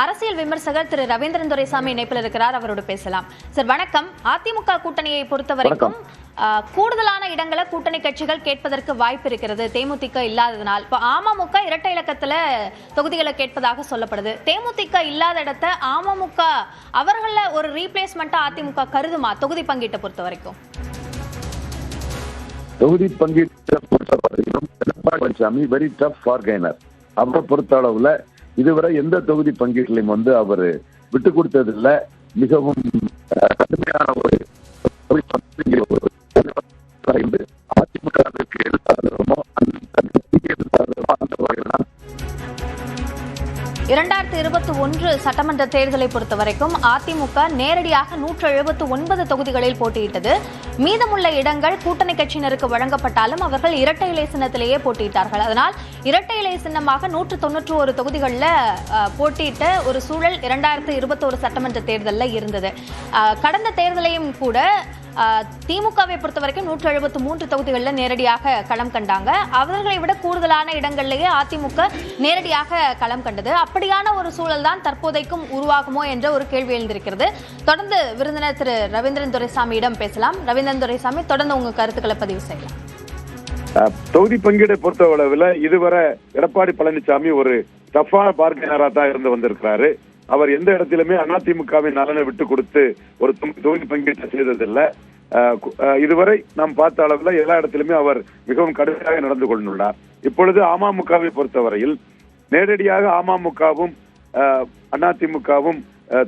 அரசியல் விமர்சகர் திரு ரவீந்திரன் துரைசாமி இணைப்பில் இருக்கிறார். அவரோடு பேசலாம். சார் வணக்கம். அதிமுக கூட்டணியை பொறுத்தவரைக்கும் கூடுதலான இடங்களை கூட்டணி கட்சிகள் கேட்பதற்கு வாய்ப்பு இருக்கிறது தேமுதிக இல்லாததனால். இப்போ அமமுக இரட்டை இலக்கத்துல தொகுதிகளை கேட்பதாக சொல்லப்படுது. தேமுதிக இல்லாத இடத்தை அமமுக அவர்கள ஒரு ரீப்ளேஸ்மெண்டா அதிமுக கருதுமா? தொகுதி பங்கீட்டை பொறுத்த வரைக்கும் தொகுதி பங்கீட்டை பொறுத்தவரைக்கும் எடப்பாடி பழனிசாமி வெரி டஃப் பார்கெய்னர். அவரை பொறுத்த அளவுல இதுவரை எந்த தொகுதி பங்கீட்டிலையும் அவர் விட்டு கொடுத்ததில்ல. மிகவும் கடுமையான ஒரு அதிமுகவிற்கு எழுத்தாளரமோ அந்த வகையில்தான் 2021 சட்டமன்ற தேர்தலை பொறுத்தவரைக்கும் அதிமுக நேரடியாக 179 தொகுதிகளில் போட்டியிட்டது. மீதமுள்ள இடங்கள் கூட்டணி கட்சியினருக்கு வழங்கப்பட்டாலும் அவர்கள் இரட்டை இலை சின்னத்திலேயே போட்டியிட்டார்கள். அதனால் இரட்டை இலை சின்னமாக 191 தொகுதிகளில் போட்டியிட்ட ஒரு சூழல் 2021 சட்டமன்ற தேர்தலில் இருந்தது. கடந்த தேர்தலையும் கூட திமுகவை பொறுத்தவரைக்கும் 173 தொகுதிகளில் நேரடியாக களம் கண்டாங்க. அவர்களை விட கூடுதலான இடங்களிலேயே அதிமுக நேரடியாக களம் கண்டது. அப்படியான ஒரு சூழல் தான் தற்போதைக்கும் உருவாகுமோ என்ற ஒரு கேள்வி எழுந்திருக்கிறது. தொடர்ந்து விருந்தினர் திரு ரவீந்திரன் துரைசாமியிடம் பேசலாம். ரவீந்திரன் துரைசாமி, தொடர்ந்து உங்க கருத்துக்களை பதிவு செய்யலாம். தொகுதி பங்கீடை பொறுத்தளவில் இதுவரை எடப்பாடி பழனிசாமி ஒரு டஃபான பார்கெனரா தான் இருந்து வந்திருக்கிறாரு. அவர் எந்த இடத்திலுமே அதிமுகவின் நலனை விட்டு கொடுத்து ஒரு தொகுதி பங்கீட்டை செய்ததில்லை. இதுவரை நாம் பார்த்த அளவுல எல்லா இடத்திலுமே அவர் மிகவும் கடுமையாக நடந்து கொண்டுள்ளார். இப்பொழுது அமமுகவை பொறுத்தவரையில் நேரடியாக அமமுகவும் அதிமுகவும்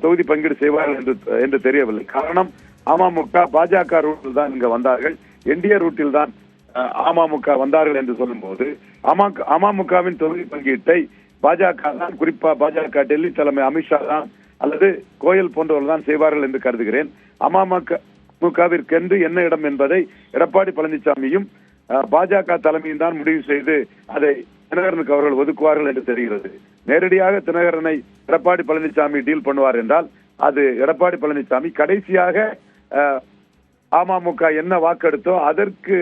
தொகுதி பங்கீடு செய்வார்கள் என்று தெரியவில்லை. காரணம், அமமுக பாஜக ரூட்டில் தான் இங்க வந்தார்கள், என்டிஏ ரூட்டில் தான் அமமுக வந்தார்கள் என்று சொல்லும் போது அமமுகவின் தொகுதி பங்கீட்டை பாஜக தான், குறிப்பா பாஜக டெல்லி தலைமை அமித்ஷா தான் அல்லது கோயல் போன்றவர்கள் தான் செய்வார்கள் என்று கருதுகிறேன். அமமுகவிற்கென்று என்ன இடம் என்பதை எடப்பாடி பழனிசாமியும் பாஜக தலைமையும் தான் முடிவு செய்து அதை தினகரனுக்கு அவர்கள் ஒதுக்குவார்கள் என்று தெரிகிறது. நேரடியாக தினகரனை எடப்பாடி பழனிசாமி டீல் பண்ணுவார் என்றால் அது எடப்பாடி பழனிசாமி கடைசியாக அமமுக என்ன வாக்கெடுத்தோ அதற்கு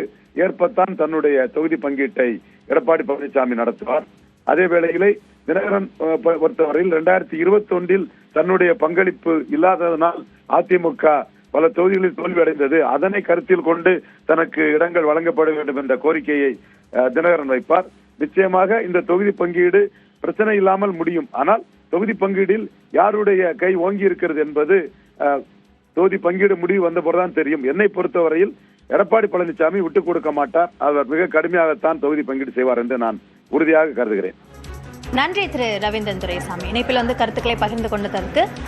ஏற்பத்தான் தன்னுடைய தொகுதி பங்கீட்டை எடப்பாடி பழனிசாமி நடத்துவார். அதே வேளையிலே தினகரன் பொறுத்தவரையில் 2021 தன்னுடைய பங்களிப்பு இல்லாததனால் அதிமுக பல தொகுதிகளில் தோல்வி அடைந்தது. அதனை கருத்தில் கொண்டு தனக்கு இடங்கள் வழங்கப்பட வேண்டும் என்ற கோரிக்கையை தினகரன் வைப்பார். நிச்சயமாக இந்த தொகுதி பங்கீடு பிரச்சனை இல்லாமல் முடியும். ஆனால் தொகுதி பங்கீடில் யாருடைய கை ஓங்கி இருக்கிறது என்பது தொகுதி பங்கீடு முடிவு வந்த போதுதான் தெரியும். என்னை பொறுத்தவரையில் எடப்பாடி பழனிசாமி விட்டுக் கொடுக்க மாட்டார். அவர் மிக கடுமையாகத்தான் தொகுதி பங்கீடு செய்வார் என்று நான் உறுதியாக கருதுகிறேன். நன்றி திரு ரவீந்திரன் துரைசாமி, இணைப்பில் கருத்துக்களை பகிர்ந்து கொண்டதற்கு.